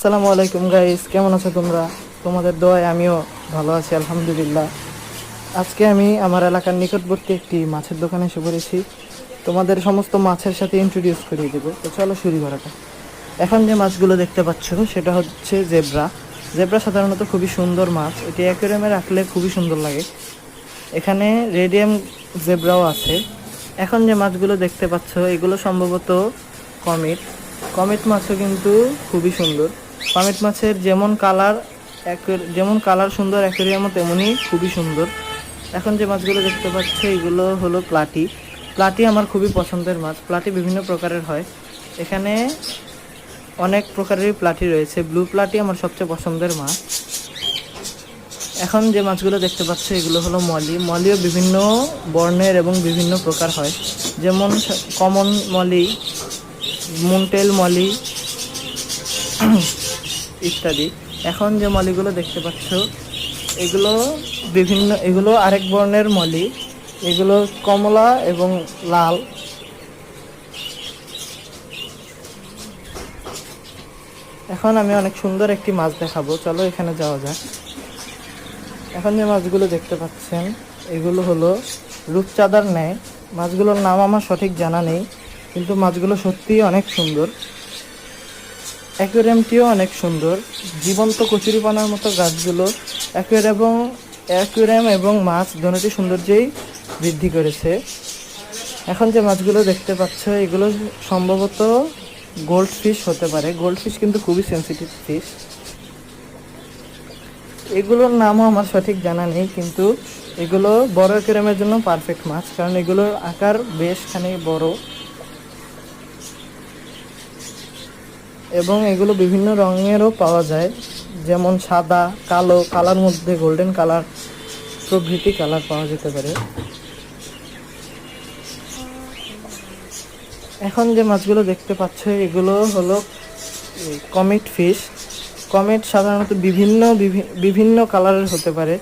আসসালামু আলাইকুম গাইস, কেমন আছো তোমরা? তোমাদের দোয়ায় আমিও ভালো আছি আলহামদুলিল্লাহ। আজকে আমি আমার এলাকার নিকটবর্তী একটি মাছের দোকানে এসে পড়েছি। তোমাদের সমস্ত মাছের সাথে ইন্ট্রোডিউস করিয়ে দেবো, তো চলো শুরু করা যাক। এখন যে মাছগুলো দেখতে পাচ্ছ সেটা হচ্ছে জেব্রা। জেব্রা সাধারণত খুবই সুন্দর মাছ, এটি অ্যাকোয়ারিয়ামে রাখলে খুবই সুন্দর লাগে। এখানে রেডিয়াম জেব্রাও আছে। এখন যে মাছগুলো দেখতে পাচ্ছ এগুলো সম্ভবত কমিট। কমিট মাছও কিন্তু খুবই সুন্দর। কমিট মাছের যেমন কালার সুন্দর অ্যাকোয়ারিয়ামও তেমনই খুবই সুন্দর। এখন যে মাছগুলো দেখতে পাচ্ছ এগুলো হলো প্লাটি। প্লাটি আমার খুবই পছন্দের মাছ। প্লাটি বিভিন্ন প্রকারের হয়, এখানে অনেক প্রকারেরই প্লাটি রয়েছে। ব্লু প্লাটি আমার সবচেয়ে পছন্দের মাছ। এখন যে মাছগুলো দেখতে পাচ্ছ এগুলো হলো মলি। মলিও বিভিন্ন বর্ণের এবং বিভিন্ন প্রকার হয়, যেমন কমন মলি, মুনটেল মলি ইত্যাদি। এখন যে মলিগুলো দেখতে পাচ্ছ এগুলো আরেক বর্ণের মলি, এগুলো কমলা এবং লাল। এখন আমি অনেক সুন্দর একটি মাছ দেখাবো, চলো এখানে যাওয়া যাক। এখন যে মাছগুলো দেখতে পাচ্ছেন এগুলো হলো রূপচাঁদার ন্যায়। মাছগুলোর নাম আমার সঠিক জানা নেই, কিন্তু মাছগুলো সত্যিই অনেক সুন্দর। অ্যাকোয়ারিয়ামটিও অনেক সুন্দর, জীবন্ত কচুরিপানার মতো গাছগুলো অ্যাকোয়ারিয়াম এবং মাছ দুটোটি সৌন্দর্যেই বৃদ্ধি করেছে। এখন যে মাছগুলো দেখতে পাচ্ছ এগুলো সম্ভবত গোল্ড ফিশ হতে পারে। গোল্ড ফিশ কিন্তু খুবই সেন্সিটিভ ফিশ। এগুলোর নামও আমার সঠিক জানা নেই, কিন্তু এগুলো বড় অ্যাকোয়ারিয়ামের জন্য পারফেক্ট মাছ, কারণ এগুলোর আকার বেশ খানিক বড় এবং এগুলো বিভিন্ন রঙেরও পাওয়া যায়, যেমন সাদা, কালো, কালার মধ্যে গোল্ডেন কালার প্রভৃতি কালার পাওয়া যেতে পারে। এখন যে মাছগুলো দেখতে পাচ্ছ এগুলো হলো কমিট ফিশ। কমিট সাধারণত বিভিন্ন কালারের হতে পারে।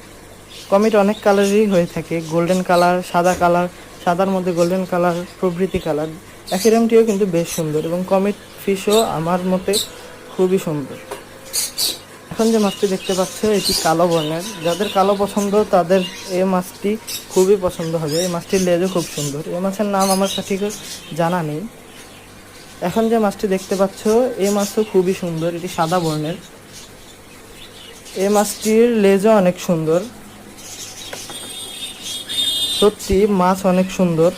কমিট অনেক কালারেরই হয়ে থাকে, গোল্ডেন কালার, সাদা কালার, সাদার মধ্যে গোল্ডেন কালার প্রভৃতি কালার। অ্যাকোয়ারিয়ামটিও কিন্তু বেশ সুন্দর এবং কমিট ফিশও আমার মতে খুবই সুন্দর। এখন যে মাছটি দেখতে পাচ্ছ এটি কালো বর্ণের। যাদের কালো পছন্দ তাদের এই মাছটি খুবই পছন্দ হবে। এই মাছটির লেজও খুব সুন্দর। এই মাছের নাম আমার সঠিক জানা নেই। এখন যে মাছটি দেখতে পাচ্ছ এই মাছও খুবই সুন্দর, এটি সাদা বর্ণের। এই মাছটির লেজও অনেক সুন্দর। সত্যি মাছ অনেক সুন্দর।